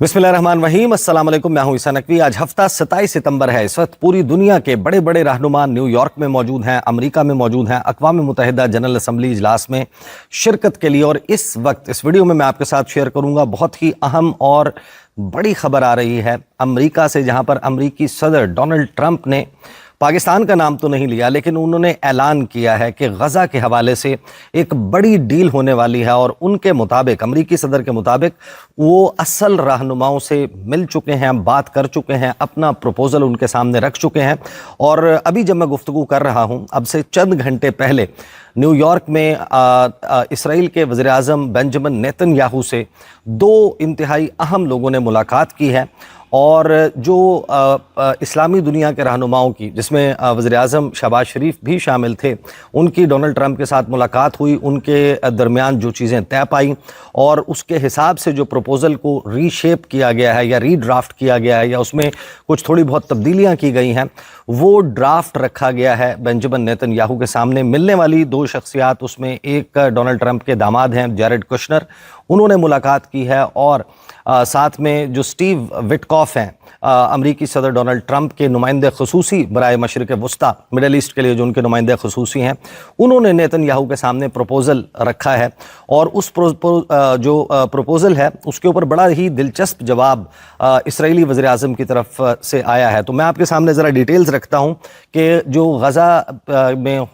बिस्मिल्लाहिर्रहमानिर्रहीम, अस्सलाम वालेकुम। मैं हूं ईसा नकवी। आज हफ्ता 27 सितंबर है। इस वक्त पूरी दुनिया के बड़े बड़े रहनुमा न्यूयॉर्क में मौजूद हैं, अमेरिका में मौजूद हैं, अक़वाम मुत्तहिदा जनरल असम्बली इजलास में शिरकत के लिए। और इस वक्त इस वीडियो में मैं आपके साथ शेयर करूंगा बहुत ही अहम और बड़ी खबर आ रही है अमेरिका से, जहां पर अमेरिकी सदर डोनाल्ड ट्रंप ने पाकिस्तान का नाम तो नहीं लिया, लेकिन उन्होंने ऐलान किया है कि गज़ा के हवाले से एक बड़ी डील होने वाली है। और उनके मुताबिक, अमरीकी सदर के मुताबिक, वो असल रहनुमाओं से मिल चुके हैं, बात कर चुके हैं, अपना प्रपोज़ल उनके सामने रख चुके हैं। और अभी जब मैं गुफ्तगू कर रहा हूँ, अब से चंद घंटे पहले न्यूयॉर्क में इसराइल के वज़ीर-ए-आज़म बेंजामिन नेतन्याहू से दो इंतहाई अहम लोगों ने मुलाकात की है। और जो इस्लामी दुनिया के रहनुमाओं की, जिसमें वज़ीर-ए-आज़म शहबाज शरीफ भी शामिल थे, उनकी डोनाल्ड ट्रंप के साथ मुलाकात हुई। उनके दरमियान जो चीज़ें तय पाई और उसके हिसाब से जो प्रपोज़ल को रीशेप किया गया है या रीड्राफ्ट किया गया है या उसमें कुछ थोड़ी बहुत तब्दीलियाँ की गई हैं, वो ड्राफ्ट रखा गया है बेंजामिन नेतन्याहू के सामने। मिलने वाली दो शख्सियात, उसमें एक डोनाल्ड ट्रंप के दामाद हैं जैरेड कुशनर, उन्होंने मुलाकात की है। और साथ में जो स्टीव विटकॉफ हैं, अमरीकी सदर डोनाल्ड ट्रंप के नुमाइंदे ख़ुसूसी बराए मशरिक़ वस्ता, मिडल ईस्ट के लिए जो उनके नुमाइंदे ख़ुसूसी हैं, उन्होंने नेतन्याहू के सामने प्रपोज़ल रखा है। और उस जो प्रपोज़ल है उसके ऊपर बड़ा ही दिलचस्प जवाब इसराइली वज़ीर-ए-आज़म की तरफ से आया है। तो मैं आपके सामने ज़रा डिटेल्स रखता हूँ कि जो गज़ा में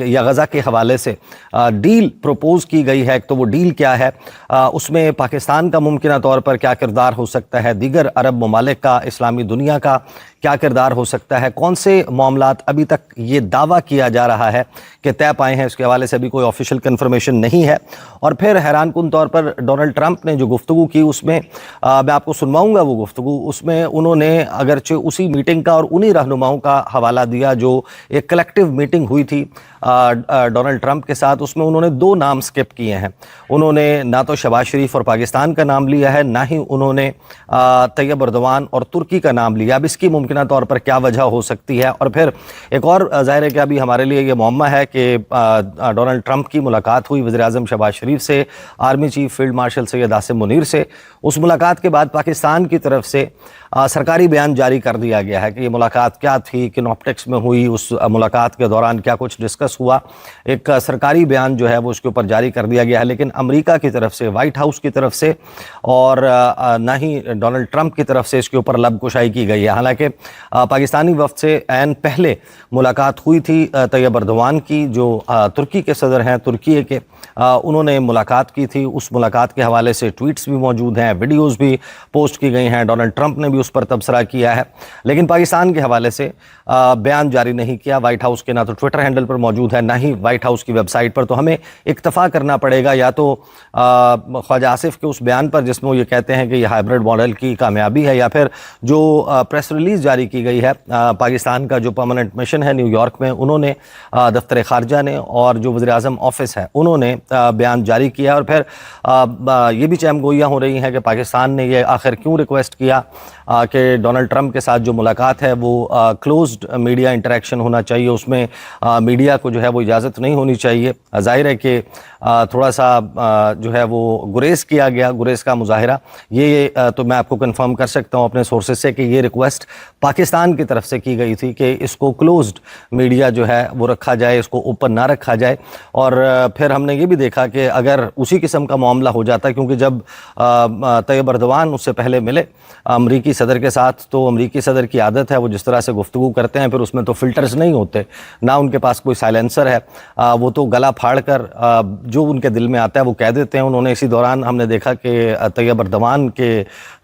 या गज़ा के हवाले से डील प्रपोज़ की गई है, तो वो डील क्या है, उसमें पाकिस्तान का मुमकिन तौर पर क्या किरदार हो सकता है, दीगर अरब ममालिक का, इस्लामी दुनिया का क्या किरदार हो सकता है, कौन से मामलात अभी तक ये दावा किया जा रहा है कि तय पाए हैं, इसके हवाले से अभी कोई ऑफिशियल कन्फर्मेशन नहीं है। और फिर हैरानकुन तौर पर डोनाल्ड ट्रंप ने जो गुफ्तगू की, उसमें मैं आपको सुनवाऊंगा वो गुफ्तगू। उसमें उन्होंने अगरचे उसी मीटिंग का और उन्हीं रहनुमाओं का हवाला दिया जो एक कलेक्टिव मीटिंग हुई थी डोनाल्ड ट्रंप के साथ। उसमें उन्होंने दो नाम स्किप किए हैं। उन्होंने ना तो शहबाज शरीफ और पाकिस्तान का नाम लिया है, ना ही उन्होंने तैयब अर्दवान और तुर्की का नाम लिया। अब इसकी मुमकिन तौर पर क्या वजह हो सकती है। और फिर एक और ज़ाहिर है कि अभी हमारे लिए ये मुअम्मा है कि डोनाल्ड ट्रंप की मुलाकात हुई वज़ीर-ए-आज़म शहबाज शरीफ से, army chief field marshal Syed Asim Munir से। उस मुलाकात के बाद पाकिस्तान की तरफ से सरकारी बयान जारी कर दिया गया है कि ये मुलाकात क्या थी, किन ऑप्टिक्स में हुई, उस मुलाकात के दौरान क्या कुछ डिस्कस हुआ। एक सरकारी बयान जो है वो उसके ऊपर जारी कर दिया गया है। लेकिन अमेरिका की तरफ से, वाइट हाउस की तरफ से और ना ही डोनाल्ड ट्रंप की तरफ से इसके ऊपर लबकुशाई की गई है। हालांकि पाकिस्तानी वफ़द से ऐन पहले मुलाकात हुई थी तैयब अर्दवान की, जो तुर्की के सदर हैं, तुर्की के, उन्होंने मुलाकात की थी। उस मुलाकात के हवाले से ट्वीट्स भी मौजूद हैं, वीडियोज़ भी पोस्ट की गई हैं, डोनाल्ड ट्रंप ने भी उस पर तबसरा किया है। लेकिन पाकिस्तान के हवाले से बयान जारी नहीं किया। वाइट हाउस के ना तो ट्विटर हैंडल पर मौजूद है, ना ही वाइट हाउस की वेबसाइट पर। तो हमें इक्तफ़ा करना पड़ेगा या तो ख्वाजा आसिफ के उस बयान पर जिसमें वो ये कहते हैं कि यह हाइब्रिड मॉडल की कामयाबी है, या फिर जो प्रेस रिलीज़ जारी की गई है पाकिस्तान का जो परमानेंट मिशन है न्यूयॉर्क में, उन्होंने दफ्तर खारजा ने और जो वज़ीर-ए-आज़म ऑफिस है उन्होंने बयान जारी किया। और फिर ये भी चहमगोइयाँ हो रही हैं कि पाकिस्तान ने ये आखिर क्यों रिक्वेस्ट किया कि डोनाल्ड ट्रंप के साथ जो मुलाकात है वो क्लोज्ड मीडिया इंटरेक्शन होना चाहिए, उसमें मीडिया को जो है वो इजाज़त नहीं होनी चाहिए। ज़ाहिर है कि थोड़ा सा जो है वो गुरेज किया गया, गुरेज का मुजाहिरा। ये तो मैं आपको कंफर्म कर सकता हूँ अपने सोर्सेज से कि ये रिक्वेस्ट पाकिस्तान की तरफ से की गई थी कि इसको क्लोज्ड मीडिया जो है वो रखा जाए, इसको ओपन ना रखा जाए। और फिर हमने ये भी देखा कि अगर उसी किस्म का मामला हो जाता, क्योंकि जब तैयब अर्दवान उससे पहले मिले अमरीकी सदर के साथ, तो अमरीकी सदर की आदत है वो जिस तरह से गुफ्तगू करते हैं, फिर उसमें तो फ़िल्टर्स नहीं होते, ना उनके पास कोई साइलेंसर है, वो तो गला फाड़ कर जो उनके दिल में आता है वो कह देते हैं। उन्होंने इसी दौरान हमने देखा कि तैयब अर्दवान के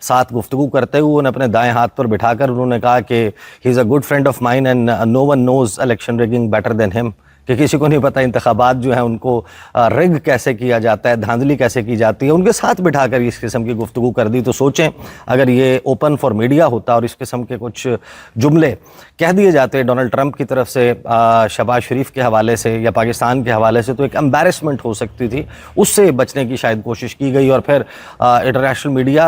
साथ गुफ्तगू करते हुए उन्हें अपने दाएं हाथ पर बिठाकर उन्होंने कहा कि he is a good friend of mine and no one knows election rigging better than him, कि किसी को नहीं पता इंतखाबात जो है उनको रिग कैसे किया जाता है, धांधली कैसे की जाती है। उनके साथ बिठाकर इस किस्म की गुफ्तगू कर दी। तो सोचें अगर ये ओपन फॉर मीडिया होता और इस किस्म के कुछ जुमले कह दिए जाते डोनाल्ड ट्रंप की तरफ से शहबाज शरीफ के हवाले से या पाकिस्तान के हवाले से, तो एक एम्बैरेसमेंट हो सकती थी। उससे बचने की शायद कोशिश की गई। और फिर इंटरनेशनल मीडिया,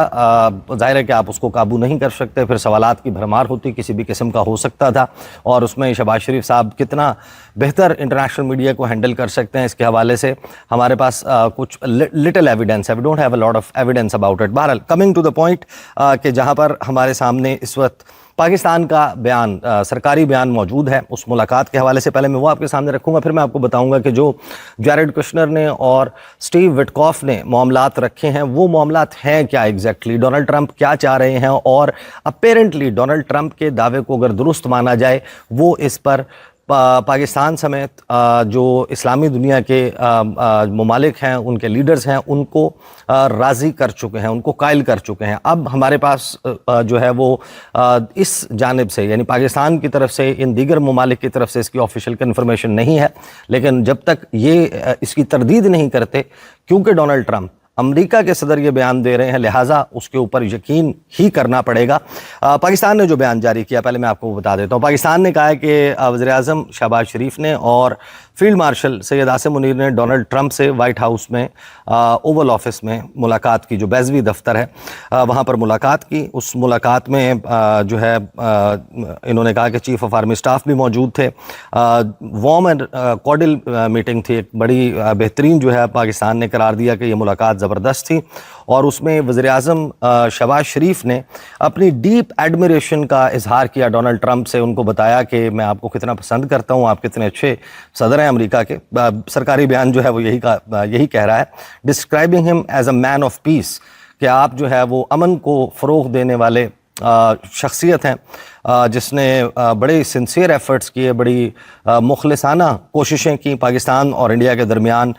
ज़ाहिर है कि आप उसको काबू नहीं कर सकते, फिर सवालात की भरमार होती, किसी भी किस्म का हो सकता था। और उसमें शहबाज शरीफ साहब कितना बेहतर इंटरनेशनल मीडिया को हैंडल कर सकते हैं, इसके हवाले से हमारे पास कुछ लिटिल एविडेंस है, we don't have a lot of evidence about it. बहरहाल कमिंग टू द पॉइंट कि जहाँ पर हमारे सामने इस वक्त पाकिस्तान का बयान, सरकारी बयान मौजूद है, उस मुलाकात के हवाले से पहले मैं वो आपके सामने रखूंगा, फिर मैं आपको बताऊंगा कि जो जैरेड कुशनर ने और स्टीव विटकॉफ ने मामलात रखे हैं वो मामलात हैं क्या एग्जैक्टली, डोनाल्ड ट्रंप क्या चाह रहे हैं, और अपेरेंटली डोनाल्ड ट्रंप के दावे को अगर दुरुस्त माना जाए वो इस पर पाकिस्तान समेत जो इस्लामी दुनिया के ममालिक हैं, उनके लीडर्स हैं, उनको राज़ी कर चुके हैं, उनको कायल कर चुके हैं। अब हमारे पास जो है वो इस जानिब से यानी पाकिस्तान की तरफ से इन दीगर ममालिक की तरफ से इसकी ऑफिशियल कन्फर्मेशन नहीं है, लेकिन जब तक ये इसकी तरदीद नहीं करते, क्योंकि डोनाल्ड ट्रंप अमेरिका के सदर ये बयान दे रहे हैं, लिहाजा उसके ऊपर यकीन ही करना पड़ेगा। पाकिस्तान ने जो बयान जारी किया पहले मैं आपको बता देता हूँ। पाकिस्तान ने कहा है कि वज़ीर-ए-आज़म शहबाज शरीफ ने और फील्ड मार्शल सैयद आसिम मुनीर ने डोनाल्ड ट्रंप से वाइट हाउस में ओवल ऑफिस में मुलाकात की, जो बैज़वी दफ्तर है वहाँ पर मुलाकात की। उस मुलाकात में जो है इन्होंने कहा कि चीफ ऑफ आर्मी स्टाफ भी मौजूद थे। वार्म एंड कॉर्डियल मीटिंग थी, एक बड़ी बेहतरीन जो है पाकिस्तान ने करार दिया कि ये मुलाकात ज़बरदस्त थी, और उसमें वज़ीर-ए-आज़म शहबाज शरीफ ने अपनी डीप एडमिरेशन का इजहार किया डोनाल्ड ट्रंप से। उनको बताया कि मैं आपको कितना पसंद करता हूँ, आप कितने अच्छे सदर हैं अमेरिका के। सरकारी बयान जो है वो यही कह रहा है, describing him as a man of peace, कि आप जो है वो अमन को फ़रोग़ देने वाले शख्सियत हैं, जिसने बड़े सिंसियर एफ़र्ट्स किए, बड़ी मुखलिसाना कोशिशें की पाकिस्तान और इंडिया के दरमियान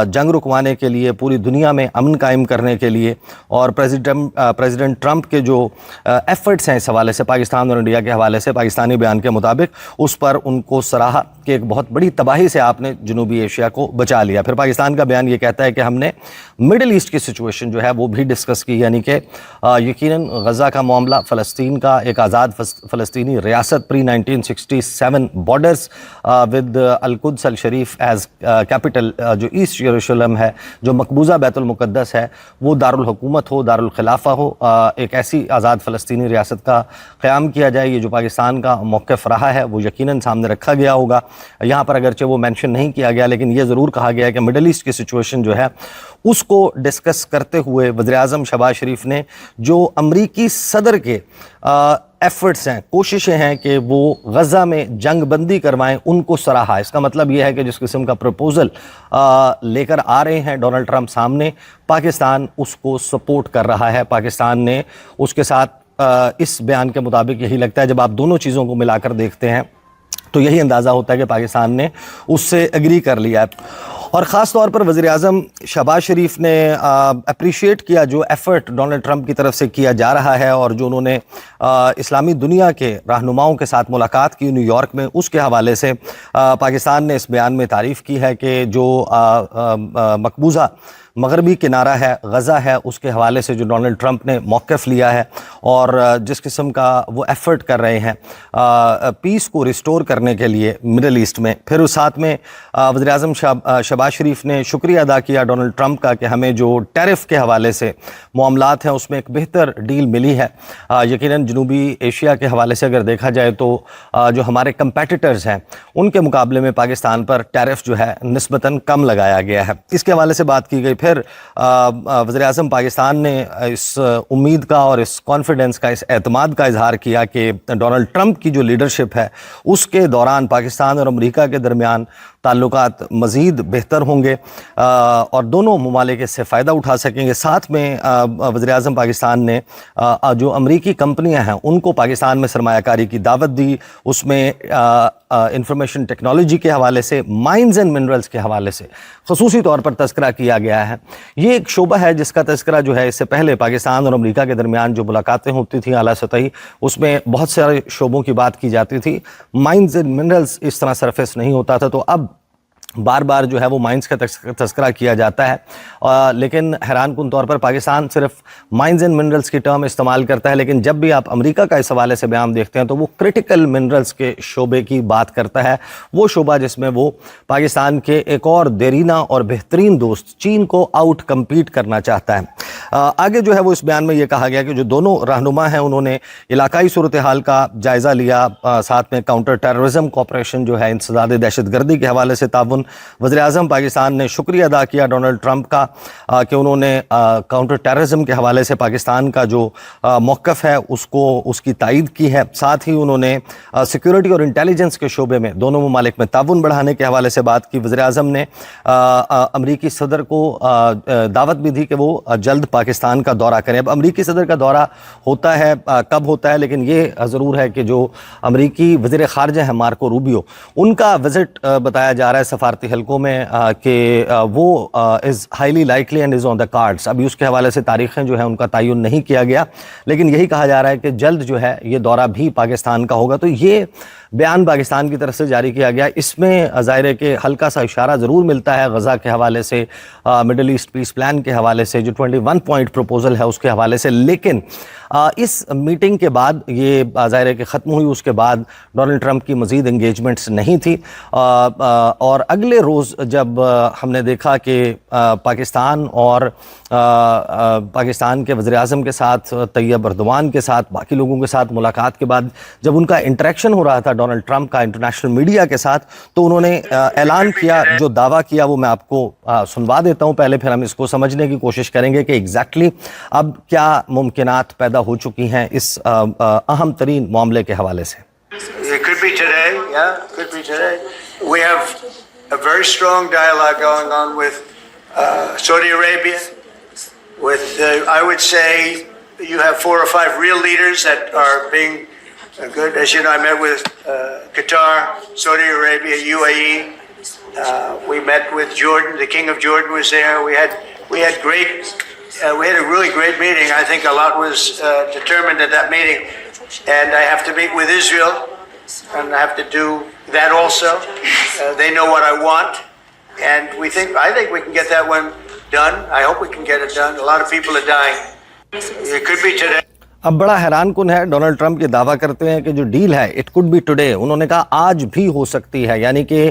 जंग रुकवाने के लिए, पूरी दुनिया में अमन कायम करने के लिए। और प्रेसिडेंट ट्रंप के जो एफ़र्ट्स हैं इस हवाले से पाकिस्तान और इंडिया के हवाले से, पाकिस्तानी बयान के मुताबिक उस पर उनको सराहा कि एक बहुत बड़ी तबाही से आपने जनूबी एशिया को बचा लिया। फिर पाकिस्तान का बयान ये कहता है कि हमने मिडिल ईस्ट की सिचुएशन जो है वो भी डिस्कस की, यानी कि यकीनन गज़ा का मामला, फ़लस्तीन का एक आज़ाद फ़लस्तीनी रियासत प्री 1967 बॉर्डर्स विद अल-कुद्स अल-शरीफ एज़ कैपिटल, जो ईस्ट यरूशलेम है, जो मकबूजा बैतुल मुक़द्दस है, वो दारुल हुकूमत हो, दारुल खिलाफा हो, एक ऐसी आज़ाद फ़लस्तीनी रियासत का क़याम किया जाए। ये जो पाकिस्तान का मौक़िफ़ रहा है वो यकीनन सामने रखा गया होगा। यहाँ पर अगरचे वो मेंशन नहीं किया गया, लेकिन ये ज़रूर कहा गया है कि मिडल ईस्ट की सिचुएशन जो है उसको डिस्कस करते हुए वज़ीर-ए-आज़म शहबाज शरीफ ने जो अमरीकी सदर के एफ़र्ट्स हैं, कोशिशें हैं कि वो गज़ा में जंग बंदी करवाएं, उनको सराहा। इसका मतलब ये है कि जिस किस्म का प्रपोज़ल लेकर आ रहे हैं डोनाल्ड ट्रंप सामने, पाकिस्तान उसको सपोर्ट कर रहा है। पाकिस्तान ने उसके साथ इस बयान के मुताबिक यही लगता है, जब आप दोनों चीज़ों को मिलाकर देखते हैं तो यही अंदाज़ा होता है कि पाकिस्तान ने उससे एग्री कर लिया है। और ख़ास तौर पर वज़ीर-ए-आज़म शहबाज शरीफ ने अप्रिशिएट किया जो एफ़र्ट डोनाल्ड ट्रंप की तरफ से किया जा रहा है, और जो उन्होंने इस्लामी दुनिया के रहनुमाओं के साथ मुलाकात की न्यूयॉर्क में, उसके हवाले से पाकिस्तान ने इस बयान में तारीफ़ की है कि जो मकबूजा मगरबी किनारा है, गज़ा है, उसके हवाले से जो डोनाल्ड ट्रंप ने मौक़िफ़ लिया है और जिस किस्म का वो एफ़र्ट कर रहे हैं पीस को रिस्टोर करने के लिए मिडल ईस्ट में। फिर उस साथ में वज़ीर-ए-आज़म शहबाज शरीफ ने शुक्रिया अदा किया डोनाल्ड ट्रंप का कि हमें जो टैरिफ के हवाले से मामलात हैं उसमें एक बेहतर डील मिली है। यकीनन जनूबी एशिया के हवाले से अगर देखा जाए तो जो हमारे कंपेटिटर्स हैं उनके मुकाबले में पाकिस्तान पर टैरिफ जो है निस्बतन कम लगाया गया है। इसके हवाले से बात की गई। फिर वज़ीर-ए-आज़म पाकिस्तान ने इस उम्मीद का और इस कॉन्फिडेंस का, इस एतमाद का इजहार किया कि डोनाल्ड ट्रंप की जो लीडरशिप है उसके दौरान पाकिस्तान और अमेरिका के दरमियान ताल्लुकात मज़ीद बेहतर होंगे और दोनों ममालिक इससे फ़ायदा उठा सकेंगे। साथ में वज़ीर-ए-आज़म पाकिस्तान ने जो अमरीकी कंपनियां हैं उनको पाकिस्तान में सरमायाकारी की दावत दी। उसमें इंफॉर्मेशन टेक्नोलॉजी के हवाले से, माइंस एंड मिनरल्स के हवाले से ख़ुसूसी तौर पर तज़किरा किया गया है। ये एक शोबा है जिसका तज़किरा जो है इससे पहले पाकिस्तान और अमेरिका के दरमियान जो मुलाकातें होती थी आला सतही, उसमें बहुत सारे शोबों की बात की जाती थी। माइंस एंड मिनरल्स इस तरह सरफेस नहीं होता था। तो अब بار بار جو ہے وہ مائنز کا تذکرہ کیا جاتا ہے، لیکن حیران کن طور پر پاکستان صرف مائنز اینڈ منرلز کی ٹرم استعمال کرتا ہے، لیکن جب بھی آپ امریکہ کا اس حوالے سے بیان دیکھتے ہیں تو وہ کرٹیکل منرلز کے شعبے کی بات کرتا ہے، وہ شعبہ جس میں وہ پاکستان کے ایک اور دیرینہ اور بہترین دوست چین کو آؤٹ کمپیٹ کرنا چاہتا ہے۔ آگے جو ہے وہ اس بیان میں یہ کہا گیا کہ جو دونوں رہنما ہیں انہوں نے علاقائی صورتحال کا جائزہ لیا، ساتھ میں کاؤنٹر ٹیررزم کوآپریشن جو ہے انسداد دہشت گردی کے حوالے سے تعاون۔ وزیر اعظم پاکستان نے شکریہ ادا کیا ڈونلڈ ٹرمپ کا کہ انہوں نے کاؤنٹر ٹیررزم کے حوالے سے پاکستان کا جو موقف ہے اس کی تائید کی ہے، ساتھ ہی انہوں نے سیکیورٹی اور انٹیلیجنس کے شعبے میں دونوں ممالک میں تعاون بڑھانے کے حوالے سے بات کی۔ وزیر اعظم نے امریکی صدر کو دعوت بھی دی کہ وہ جلد پاکستان کا دورہ کریں۔ اب امریکی صدر کا دورہ ہوتا ہے کب ہوتا ہے، لیکن یہ ضرور ہے کہ جو امریکی وزیر خارجہ ہیں مارکو روبیو، ان کا وزٹ بتایا جا رہا ہے سفارتی حلقوں میں کہ وہ is highly likely and is on the cards. ابھی اس کے حوالے سے تاریخیں جو ہیں ان کا تعین نہیں کیا گیا، لیکن یہی کہا جا رہا ہے کہ جلد جو ہے یہ دورہ بھی پاکستان کا ہوگا۔ تو یہ بیان پاکستان کی طرف سے جاری کیا گیا، اس میں ظاہر ہے کہ ہلکا سا اشارہ ضرور ملتا ہے غزہ کے حوالے سے، مڈل ایسٹ پیس پلان کے حوالے سے، جو 21 پوائنٹ پروپوزل ہے اس کے حوالے سے، لیکن اس میٹنگ کے بعد یہ ظاہر ہے کہ ختم ہوئی، اس کے بعد ڈونلڈ ٹرمپ کی مزید انگیجمنٹس نہیں تھی، اور اگلے روز جب ہم نے دیکھا کہ پاکستان اور پاکستان کے وزیر اعظم کے ساتھ، طیب اردوان کے ساتھ، باقی لوگوں کے ساتھ ملاقات کے بعد جب ان کا انٹریکشن ہو رہا تھا ڈونلڈ ٹرمپ کا انٹرنیشنل میڈیا کے ساتھ، تو انہوں نے اعلان کیا، جو دعویٰ کیا وہ میں آپ کو سنوا دیتا ہوں پہلے، پھر ہم اس کو سمجھنے کی کوشش کریں گے کہ ایگزیکٹلی اب کیا ممکنات پیدا ہو چکی ہیں اس اہم ترین معاملے کے حوالے سے۔ It could be today, yeah, could be today. We have a very strong dialogue going on with Saudi Arabia, with, I would say, you have 4 or 5 real leaders that are being good. As you know, I met with Qatar, Saudi Arabia, UAE. We met with Jordan. The King of Jordan was there. We had a really great meeting. I think a lot was determined at that meeting. And I have to meet with Israel, and I have to do that also. They know what I want, and I think we can get that one done. I hope we can get it done. A lot of people are dying. It could be today. اب بڑا حیران کن ہے، Donald Trump یہ دعویٰ کرتے ہیں کہ جو ڈیل ہے اٹ کوڈ بی ٹوڈے، انہوں نے کہا آج بھی ہو سکتی ہے، یعنی کہ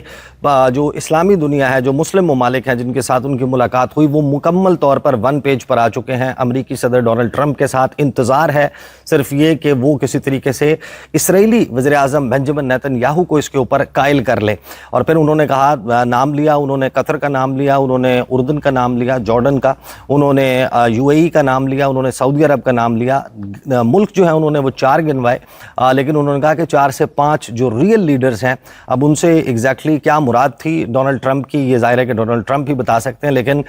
جو اسلامی دنیا ہے، جو مسلم ممالک ہیں جن کے ساتھ ان کی ملاقات ہوئی، وہ مکمل طور پر 1 پیج پر آ چکے ہیں امریکی صدر ڈونلڈ ٹرمپ کے ساتھ۔ انتظار ہے صرف یہ کہ وہ کسی طریقے سے اسرائیلی وزیر اعظم بنجمن نیتن یاہو کو اس کے اوپر قائل کر لے، اور پھر انہوں نے کہا، نام لیا انہوں نے قطر کا نام لیا، انہوں نے اردن کا نام لیا، جارڈن کا، انہوں نے UAE کا نام لیا، انہوں نے سعودی عرب کا نام لیا، ملک جو ہیں انہوں نے وہ 4 گنوائے، لیکن انہوں نے کہا کہ 4 سے 5 جو ریئل لیڈرز ہیں، اب ان سے ایگزیکٹلی کیا مراد تھی ڈونلڈ ٹرمپ کی، یہ ظاہر ہے کہ ڈونلڈ ٹرمپ ہی بتا سکتے ہیں، لیکن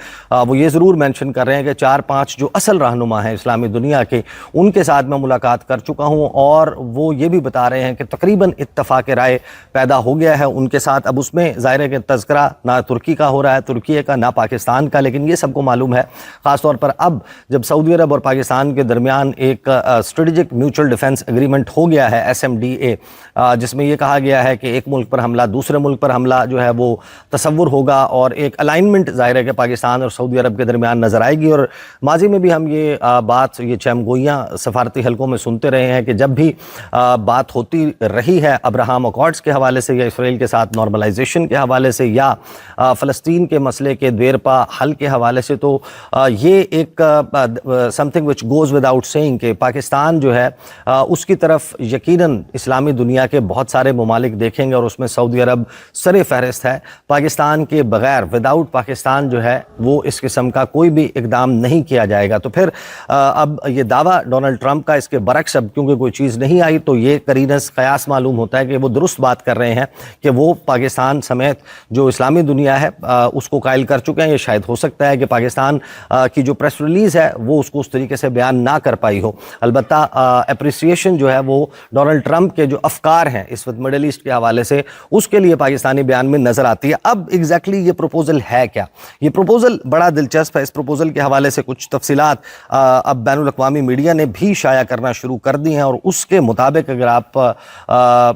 وہ یہ ضرور مینشن کر رہے ہیں کہ 4-5 جو اصل رہنما ہیں اسلامی دنیا کے، ان کے ساتھ میں ملاقات کر چکا ہوں، اور وہ یہ بھی بتا رہے ہیں کہ تقریباً اتفاق رائے پیدا ہو گیا ہے ان کے ساتھ۔ اب اس میں ظاہر ہے کہ تذکرہ نہ ترکی کا ہو رہا ہے، ترکی کا، نہ پاکستان کا، لیکن یہ سب کو معلوم ہے، خاص طور پر اب جب سعودی عرب اور پاکستان کے درمیان ایک اسٹریٹجک میوچل ڈیفنس ایگریمنٹ ہو گیا ہے SMDA، جس میں یہ کہا گیا ہے کہ ایک ملک پر حملہ دوسرے ملک پر حملہ جو ہے وہ تصور ہوگا، اور ایک الائنمنٹ ظاہر ہے کہ پاکستان اور سعودی عرب کے درمیان نظر آئے گی۔ اور ماضی میں بھی ہم یہ بات، یہ چیمگوئیاں سفارتی حلقوں میں سنتے رہے ہیں کہ جب بھی بات ہوتی رہی ہے ابراہم اکارڈز کے حوالے سے، یا اسرائیل کے ساتھ نارملائزیشن کے حوالے سے، یا فلسطین کے مسئلے کے دیرپا حل کے حوالے سے، تو یہ ایک something which goes without seeing کہ پاکستان جو ہے اس کی طرف یقیناً اسلامی دنیا کے بہت سارے ممالک دیکھیں گے، اور اس میں سعودی عرب سر فہرست ہے۔ پاکستان کے بغیر، وداؤٹ پاکستان جو ہے وہ اس قسم کا کوئی بھی اقدام نہیں کیا جائے گا۔ تو پھر اب یہ دعویٰ ڈونلڈ ٹرمپ کا، اس کے برعکس اب کیونکہ کوئی چیز نہیں آئی، تو یہ قرینس قیاس معلوم ہوتا ہے کہ وہ درست بات کر رہے ہیں کہ وہ پاکستان سمیت جو اسلامی دنیا ہے اس کو قائل کر چکے ہیں۔ یہ شاید ہو سکتا ہے کہ پاکستان کی جو پریس ریلیز ہے وہ اس کو اس طریقے سے بیان نہ کر پائی ہو، البتہ جو ہے وہ ڈونلڈ ٹرمپ کے جو افکار ہیں اس وقت مڈل ایسٹ کے حوالے سے، اس کے لیے پاکستانی بیان میں में नजर आती है। अब एग्जैक्टली ये प्रपोजल है क्या? ये प्रपोजल बड़ा दिलचस्प है। इस प्रपोजल के हवाले से कुछ तफसीलात अब बैनुल अक़वामी मीडिया ने भी शाया करना शुरू कर दी हैं, और उसके मुताबिक अगर आप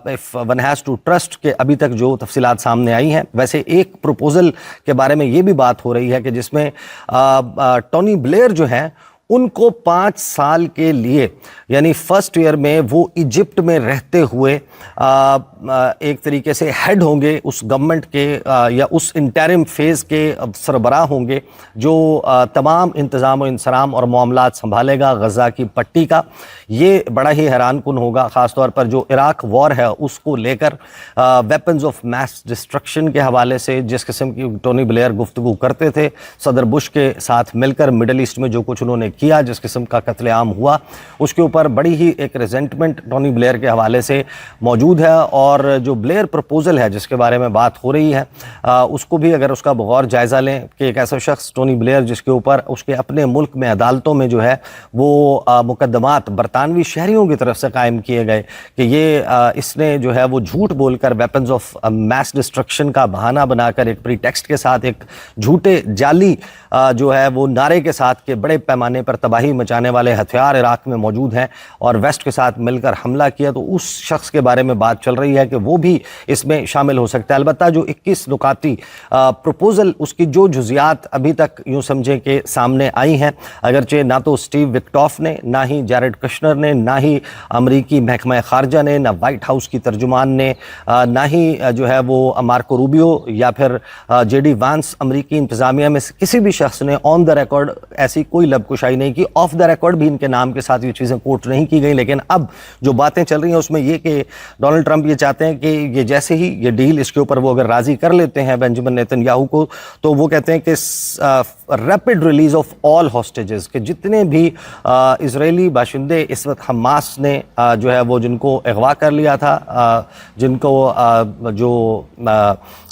if one has to trust के अभी तक जो तफसीलात सामने आई हैं, वैसे एक प्रपोजल के बारे में ये भी बात हो रही है कि जिसमें टोनी ब्लेयर जो हैं उनको 5 साल के लिए, यानी फर्स्ट ईयर में वो इजिप्ट में रहते हुए एक तरीके से हेड होंगे उस गवर्नमेंट के या उस इंटरिम फेज़ के सरबराह होंगे जो तमाम इंतज़ाम व इंसराम और मामलात संभालेगा गज़ा की पट्टी का। ये बड़ा ही हैरान कुन होगा, ख़ास तौर पर जो इराक वॉर है उसको लेकर वेपन्स ऑफ मैस डिस्ट्रक्शन के हवाले से जिस किस्म की टोनी ब्लेयर गुफ्तगू करते थे सदर बुश के साथ मिलकर, मिडल ईस्ट में जो कुछ उन्होंने किया, जिस किस्म का कत्लेआम हुआ, उसके ऊपर बड़ी ही एक रिजेंटमेंट टोनी ब्लेयर के हवाले से मौजूद है। और जो ब्लेयर प्रपोजल है जिसके बारे में बात हो रही है उसको भी अगर उसका बगौर जायज़ा लें कि एक ऐसा शख्स टोनी ब्लेयर जिसके ऊपर उसके अपने मुल्क में अदालतों में जो है वो मुकदमात बरतानवी शहरियों की तरफ से कायम किए गए कि ये इसने जो है वो झूठ बोलकर वेपन्स ऑफ मैस डिस्ट्रक्शन का बहाना बनाकर एक प्रीटेक्स्ट के साथ एक झूठे जाली जो है वो नारे के साथ के बड़े पैमाने पर तबाही मचाने वाले हथियार इराक में मौजूद हैं और वेस्ट के साथ मिलकर हमला किया, तो उस शख्स के बारे में बात चल रही है कि वो भी इसमें शामिल हो सकता है। अलबत्ता जो 21 नुकाती प्रपोजल उसकी जो जुजियात अभी तक यूँ समझें कि सामने आई हैं, अगरचे ना तो स्टीव विक्टॉफ ने, ना ही जैरेड कुशनर ने, ना ही अमरीकी महकमा खारजा ने, ना वाइट हाउस की तर्जुमान ने, ना ही जो है वो मार्को रूबियो या फिर जेडी वांस अमरीकी इंतज़ामिया में किसी भी शख्स ने ऑन द रिकॉर्ड ऐसी कोई लबकुशाई नहीं की। ऑफ द रिकॉर्ड भी इनके नाम के साथ ये चीज़ें कोट नहीं की गई। लेकिन अब जो बातें चल रही हैं उसमें ये कि डोनाल्ड ट्रंप ये चाहते हैं कि ये जैसे ही ये डील इसके ऊपर वो अगर राज़ी कर लेते हैं बेंजामिन नेतन्याहू को, तो वो कहते हैं कि rapid release of all hostages, के जितने भी इजरायली बाशिंदे इस वक्त हमास ने जो है वो जिनको अगवा कर लिया था, जिनको जो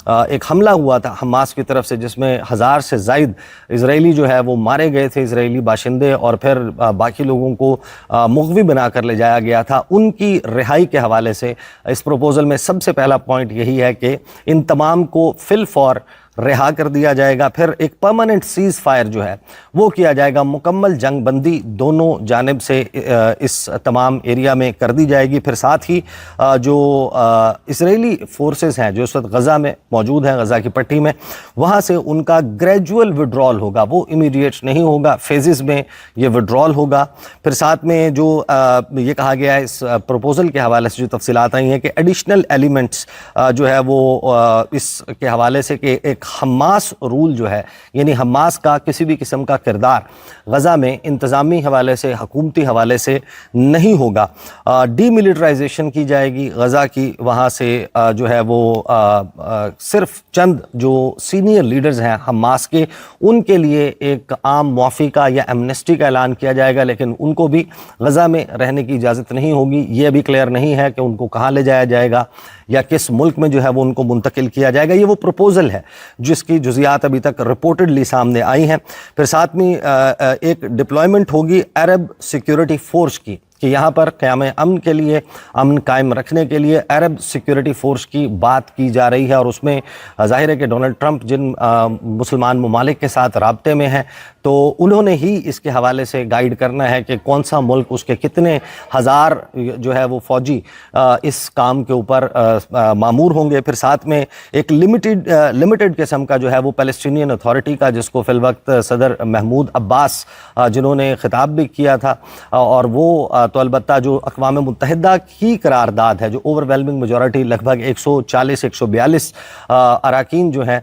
एक हमला हुआ था हमास की तरफ से जिसमें 1000 से ज़ायद इजरायली जो है वो मारे गए थे, इजरायली बाशिंदे, और फिर बाकी लोगों को मुग़वी बनाकर ले जाया गया था, उनकी रिहाई के हवाले से इस प्रपोज़ल में सबसे पहला पॉइंट यही है कि इन तमाम को फिल फॉर रिहा कर दिया जाएगा। फिर एक परमानेंट सीज़ फायर जो है वो किया जाएगा, मुकम्मल जंग बंदी दोनों जानिब से इस तमाम एरिया में कर दी जाएगी। फिर साथ ही जो इजरायली फोर्सेस हैं जो इस वक्त गज़ा में मौजूद हैं, गज़ा की पट्टी में, वहाँ से उनका ग्रेजुअल विड्रॉल होगा, वो इमीडिएट नहीं होगा, फेजेस में ये विड्रॉल होगा। फिर साथ में जो ये कहा गया है इस प्रपोज़ल के हवाले से जो तफसीलात आई हैं कि एडिशनल एलिमेंट्स जो है वो इसके हवाले से कि एक हमास रूल जो है, यानी हमास का किसी भी किस्म का किरदार गज़ा में इंतज़ामी हवाले से, हुकूमती हवाले से नहीं होगा। डीमिलिटराइजेशन की जाएगी गज़ा की, वहाँ से जो है वो सिर्फ चंद जो सीनियर लीडर्स हैं हमास के, उनके लिए एक आम मुआफ़ी का या एमनेस्टी का ऐलान किया जाएगा, लेकिन उनको भी गज़ा में रहने की इजाज़त नहीं होगी। ये अभी क्लियर नहीं है कि उनको कहाँ ले जाया जाएगा या किस मुल्क में जो है वो उनको मुंतकिल किया जाएगा। ये वो प्रपोज़ल है जिसकी जुज़ियात अभी तक रिपोर्टेडली सामने आई हैं। फिर साथ में एक डिप्लॉयमेंट होगी अरब सिक्योरिटी फोर्स की, कि यहाँ पर क़याम अमन के लिए, अमन कायम रखने के लिए अरब सिक्योरिटी फ़ोर्स की बात की जा रही है। और उसमें ज़ाहिर है कि डोनाल्ड ट्रंप जिन मुसलमान ममालिक के साथ राब्ते में हैं, तो उन्होंने ही इसके हवाले से गाइड करना है कि कौन सा मुल्क, उसके कितने हज़ार जो है वो फ़ौजी इस काम के ऊपर मामूर होंगे। फिर साथ में एक लिमिटेड किस्म का जो है वो पैलेस्टीनियन अथॉरिटी का, जिसको फ़िल वक्त सदर महमूद अब्बास जिन्होंने ख़िताब भी किया था, और वो तो अलबत्ता जो अक़वाम मुत्तहिदा की करारदाद है, जो ओवरवेलमिंग मेजॉरिटी लगभग 140-142 अराकीन जो हैं,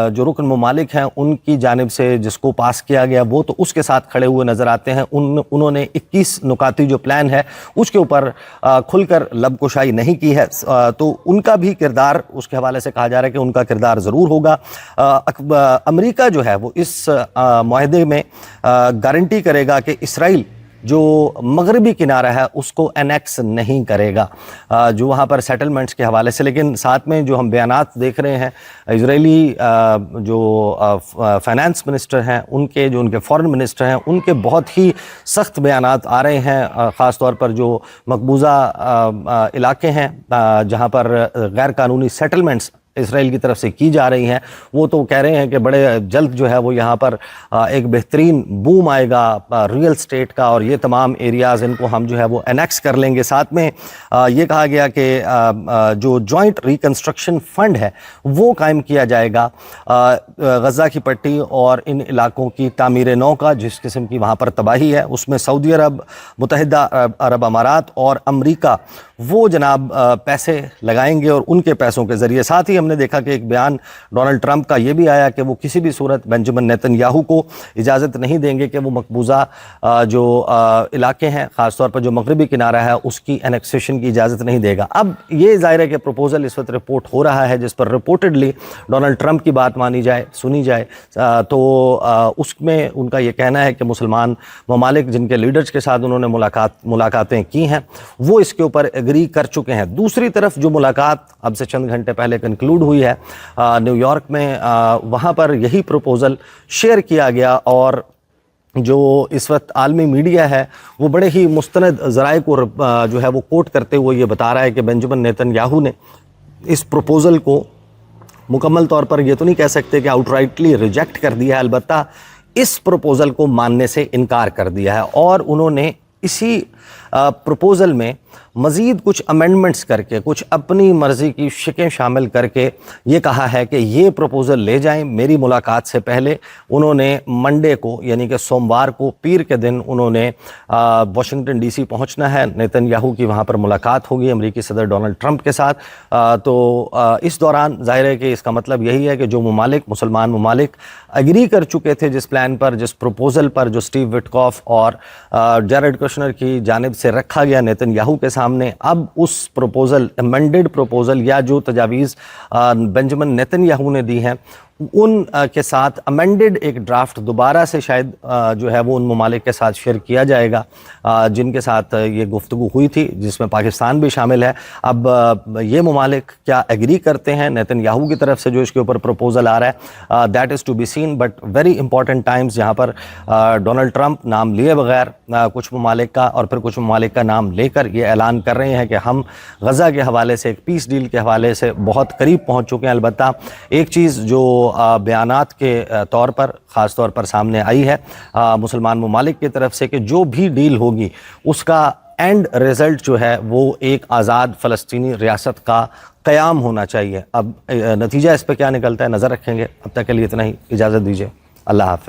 जो रुकन ममालिक हैं, उनकी जानिब से जिसको पास किया गया, वो तो उसके साथ खड़े हुए नज़र आते हैं। उन्होंने 21 नुकाती जो प्लान है उसके ऊपर खुलकर लबकुशाई नहीं की है, तो उनका भी किरदार उसके हवाले से कहा जा रहा है कि उनका किरदार ज़रूर होगा। अमेरिका जो है वो इस मुआहदे में गारंटी करेगा कि इसराइल जो मगरबी किनारा है उसको एनेक्स नहीं करेगा, जो वहाँ पर सेटलमेंट्स के हवाले से। लेकिन साथ में जो हम बयानात देख रहे हैं, इजरायली जो फाइनेंस मिनिस्टर हैं, उनके जो उनके फॉरेन मिनिस्टर हैं, उनके बहुत ही सख्त बयानात आ रहे हैं, ख़ास तौर पर जो मकबूजा इलाके हैं जहाँ पर गैर कानूनी सेटलमेंट्स اسرائیل کی طرف سے کی جا رہی ہیں وہ تو کہہ رہے ہیں کہ بڑے جلد جو ہے وہ یہاں پر ایک بہترین بوم آئے گا ریئل اسٹیٹ کا، اور یہ تمام ایریاز ان کو ہم جو ہے وہ انیکس کر لیں گے۔ ساتھ میں یہ کہا گیا کہ جو جوائنٹ ریکنسٹرکشن فنڈ ہے وہ قائم کیا جائے گا غزہ کی پٹی اور ان علاقوں کی تعمیر نو کا، جس قسم کی وہاں پر تباہی ہے اس میں سعودی عرب، متحدہ عرب امارات اور امریکہ وہ جناب پیسے لگائیں گے، اور ان کے پیسوں کے ذریعے۔ ساتھ ہی ہم نے دیکھا کہ ایک بیان ڈونلڈ ٹرمپ کا یہ بھی آیا کہ وہ کسی بھی صورت بنجمن نیتن یاہو کو اجازت نہیں دیں گے کہ وہ مقبوضہ جو علاقے ہیں، خاص طور پر جو مغربی کنارہ ہے، اس کی انیکسیشن کی اجازت نہیں دے گا۔ اب یہ ظاہر ہے کہ پروپوزل اس وقت رپورٹ ہو رہا ہے جس پر رپورٹڈلی ڈونلڈ ٹرمپ کی بات مانی جائے، سنی جائے، تو اس میں ان کا یہ کہنا ہے کہ مسلمان ممالک جن کے لیڈرز کے ساتھ انہوں نے ملاقاتیں کی ہیں وہ اس کے اوپر ایگری کر چکے ہیں۔ دوسری طرف جو ملاقات اب سے چند گھنٹے پہلے کنکلوڈ ہوئی ہے نیو یارک میں، وہاں پر یہی پروپوزل شیئر کیا گیا، اور جو اس وقت عالمی میڈیا ہے وہ بڑے ہی مستند ذرائع کو جو ہے وہ کوٹ کرتے ہوئے یہ بتا رہا ہے کہ بنجمن نیتن یاہو نے اس پروپوزل کو مکمل طور پر یہ تو نہیں کہہ سکتے کہ آؤٹ رائٹلی ریجیکٹ کر دیا ہے، البتہ اس پروپوزل کو ماننے سے انکار کر دیا ہے، اور انہوں نے اسی پروپوزل میں مزید کچھ امینڈمنٹس کر کے، کچھ اپنی مرضی کی شکیں شامل کر کے یہ کہا ہے کہ یہ پروپوزل لے جائیں۔ میری ملاقات سے پہلے انہوں نے منڈے کو یعنی کہ سوموار کو، پیر کے دن انہوں نے واشنگٹن ڈی سی پہنچنا ہے، نیتن یاہو کی وہاں پر ملاقات ہوگی امریکی صدر ڈونلڈ ٹرمپ کے ساتھ۔ تو اس دوران ظاہر ہے کہ اس کا مطلب یہی ہے کہ جو ممالک، مسلمان ممالک ایگری کر چکے تھے جس پلان پر، جس پروپوزل پر جو اسٹیو وٹکوف اور جیرڈ کشنر کی جانب سے رکھا گیا نیتن یاہو کے سامنے، اب اس پروپوزل، امینڈڈ پروپوزل یا جو تجاویز بنجمن نیتن یاہو نے دی ہیں ان کے ساتھ امینڈڈ ایک ڈرافٹ دوبارہ سے شاید جو ہے وہ ان ممالک کے ساتھ شیئر کیا جائے گا جن کے ساتھ یہ گفتگو ہوئی تھی، جس میں پاکستان بھی شامل ہے۔ اب یہ ممالک کیا ایگری کرتے ہیں نیتن یاہو کی طرف سے جو اس کے اوپر پروپوزل آ رہا ہے، that is to be seen, but very important times یہاں پر ڈونلڈ ٹرمپ نام لیے بغیر کچھ ممالک کا اور پھر کچھ ممالک کا نام لے کر یہ اعلان کر رہے ہیں کہ ہم غزہ کے حوالے سے، ایک پیس ڈیل کے حوالے سے بہت قریب پہنچ چکے ہیں۔ البتہ ایک چیز جو بیانات کے طور پر خاص طور پر سامنے آئی ہے مسلمان ممالک کی طرف سے کہ جو بھی ڈیل ہوگی اس کا اینڈ ریزلٹ جو ہے وہ ایک آزاد فلسطینی ریاست کا قیام ہونا چاہیے۔ اب نتیجہ اس پہ کیا نکلتا ہے نظر رکھیں گے۔ اب تک کے لیے اتنا ہی، اجازت دیجیے، اللہ حافظ۔